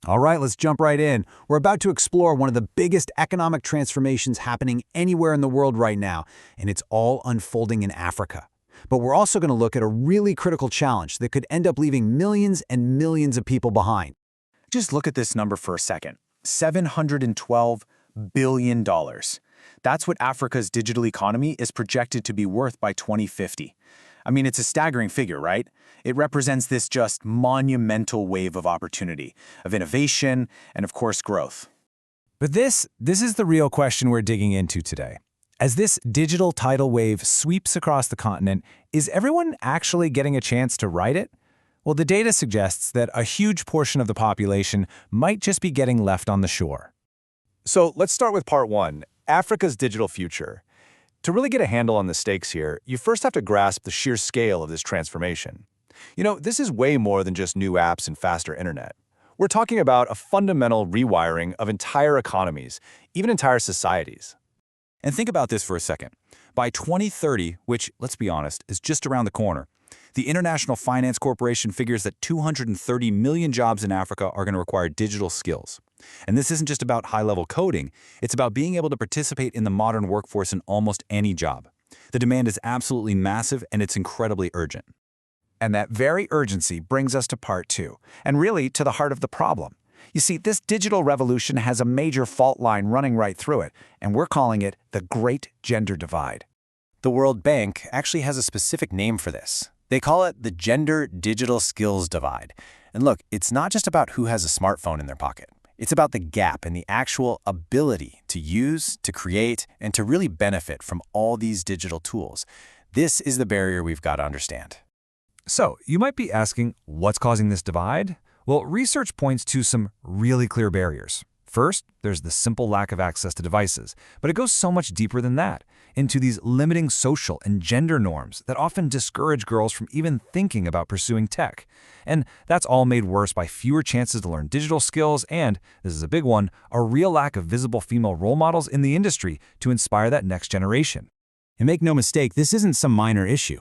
All right, let's jump right in. We're about to explore one of the biggest economic transformations happening anywhere in the world right now, and it's all unfolding in Africa. But we're also going to look at a really critical challenge that could end up leaving millions and millions of people behind. Just look at this number for a second. $712 billion. That's what Africa's digital economy is projected to be worth by 2050. I mean, it's a staggering figure, right? It represents this just monumental wave of opportunity, of innovation, and of course, growth. But this is the real question we're digging into today. As this digital tidal wave sweeps across the continent, is everyone actually getting a chance to ride it? Well, the data suggests that a huge portion of the population might just be getting left on the shore. So let's start with part one, Africa's digital future. To really get a handle on the stakes here, you first have to grasp the sheer scale of this transformation. You know, this is way more than just new apps and faster internet. We're talking about a fundamental rewiring of entire economies, even entire societies. And think about this for a second. By 2030, which, let's be honest, is just around the corner, the International Finance Corporation figures that 230 million jobs in Africa are going to require digital skills. And this isn't just about high-level coding, it's about being able to participate in the modern workforce in almost any job. The demand is absolutely massive and it's incredibly urgent. And that very urgency brings us to part two, and really to the heart of the problem. You see, this digital revolution has a major fault line running right through it, and we're calling it the Great Gender Divide. The World Bank actually has a specific name for this. They call it the Gender Digital Skills Divide. And look, it's not just about who has a smartphone in their pocket. It's about the gap in the actual ability to use, to create, and to really benefit from all these digital tools. This is the barrier we've got to understand. So, you might be asking, what's causing this divide? Well, research points to some really clear barriers. First, there's the simple lack of access to devices, but it goes so much deeper than that, into these limiting social and gender norms that often discourage girls from even thinking about pursuing tech. And that's all made worse by fewer chances to learn digital skills and, this is a big one, a real lack of visible female role models in the industry to inspire that next generation. And make no mistake, this isn't some minor issue.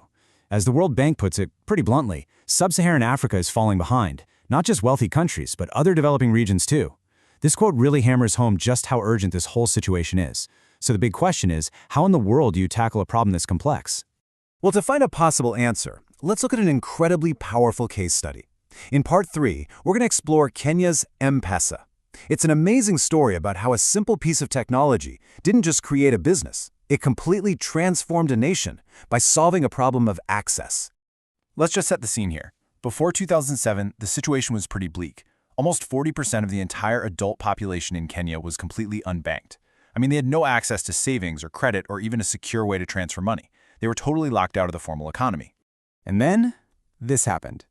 As the World Bank puts it, pretty bluntly, Sub-Saharan Africa is falling behind, not just wealthy countries, but other developing regions too. This quote really hammers home just how urgent this whole situation is. So the big question is, how in the world do you tackle a problem this complex? Well, to find a possible answer, let's look at an incredibly powerful case study. In part 3, we're going to explore Kenya's M-Pesa. It's an amazing story about how a simple piece of technology didn't just create a business, it completely transformed a nation by solving a problem of access. Let's just set the scene here. Before 2007, the situation was pretty bleak. Almost 40% of the entire adult population in Kenya was completely unbanked. I mean, they had no access to savings or credit or even a secure way to transfer money. They were totally locked out of the formal economy. And then, this happened.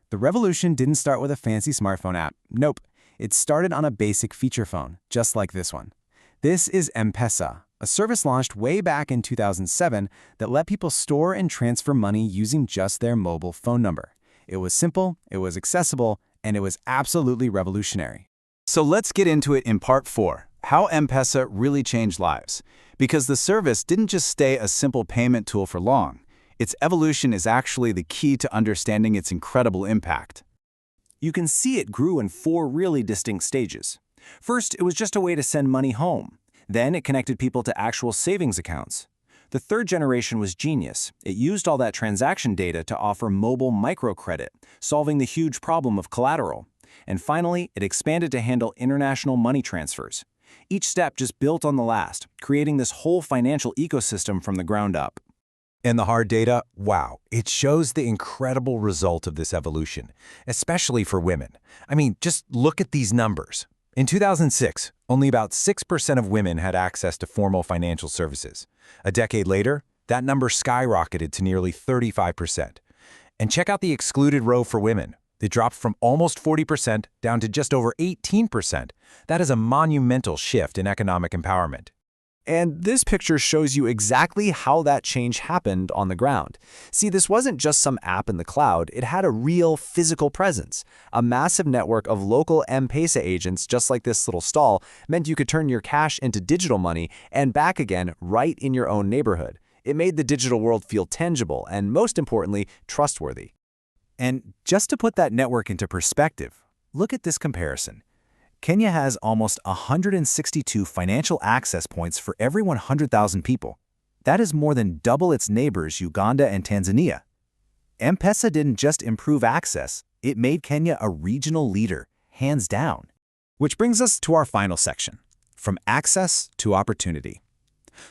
The revolution didn't start with a fancy smartphone app. Nope. It started on a basic feature phone, just like this one. This is M-Pesa, a service launched way back in 2007 that let people store and transfer money using just their mobile phone number. It was simple, it was accessible, and it was absolutely revolutionary. So let's get into it in part 4, how M-Pesa really changed lives. Because the service didn't just stay a simple payment tool for long. Its evolution is actually the key to understanding its incredible impact. You can see it grew in 4 really distinct stages. First, it was just a way to send money home. Then it connected people to actual savings accounts. The third generation was genius. It used all that transaction data to offer mobile microcredit, solving the huge problem of collateral. And finally, it expanded to handle international money transfers. Each step just built on the last, creating this whole financial ecosystem from the ground up. And the hard data, wow, it shows the incredible result of this evolution, especially for women. I mean, just look at these numbers. In 2006, only about 6% of women had access to formal financial services. A decade later, that number skyrocketed to nearly 35%. And check out the excluded row for women. It dropped from almost 40% down to just over 18%. That is a monumental shift in economic empowerment. And this picture shows you exactly how that change happened on the ground. See, this wasn't just some app in the cloud, it had a real physical presence. A massive network of local M-Pesa agents, just like this little stall, meant you could turn your cash into digital money and back again right in your own neighborhood. It made the digital world feel tangible and, most importantly, trustworthy. And just to put that network into perspective, look at this comparison. Kenya has almost 162 financial access points for every 100,000 people. That is more than double its neighbors Uganda and Tanzania. M-Pesa didn't just improve access, it made Kenya a regional leader, hands down. Which brings us to our final section, from access to opportunity.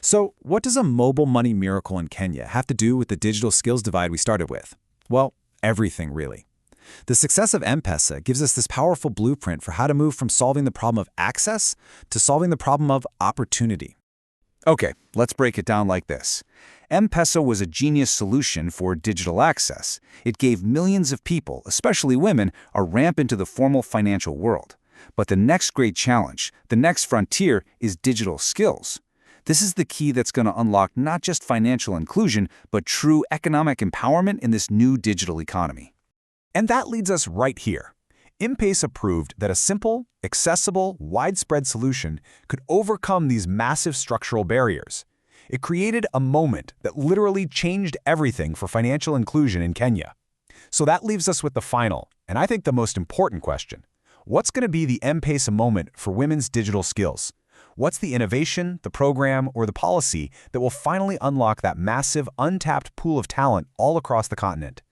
So, what does a mobile money miracle in Kenya have to do with the digital skills divide we started with? Well, everything really. The success of M-Pesa gives us this powerful blueprint for how to move from solving the problem of access to solving the problem of opportunity. Okay, let's break it down like this. M-Pesa was a genius solution for digital access. It gave millions of people, especially women, a ramp into the formal financial world. But the next great challenge, the next frontier, is digital skills. This is the key that's going to unlock not just financial inclusion, but true economic empowerment in this new digital economy. And that leads us right here. M-Pesa proved that a simple, accessible, widespread solution could overcome these massive structural barriers. It created a moment that literally changed everything for financial inclusion in Kenya. So that leaves us with the final, and I think the most important question. What's going to be the M-Pesa moment for women's digital skills? What's the innovation, the program, or the policy that will finally unlock that massive, untapped pool of talent all across the continent?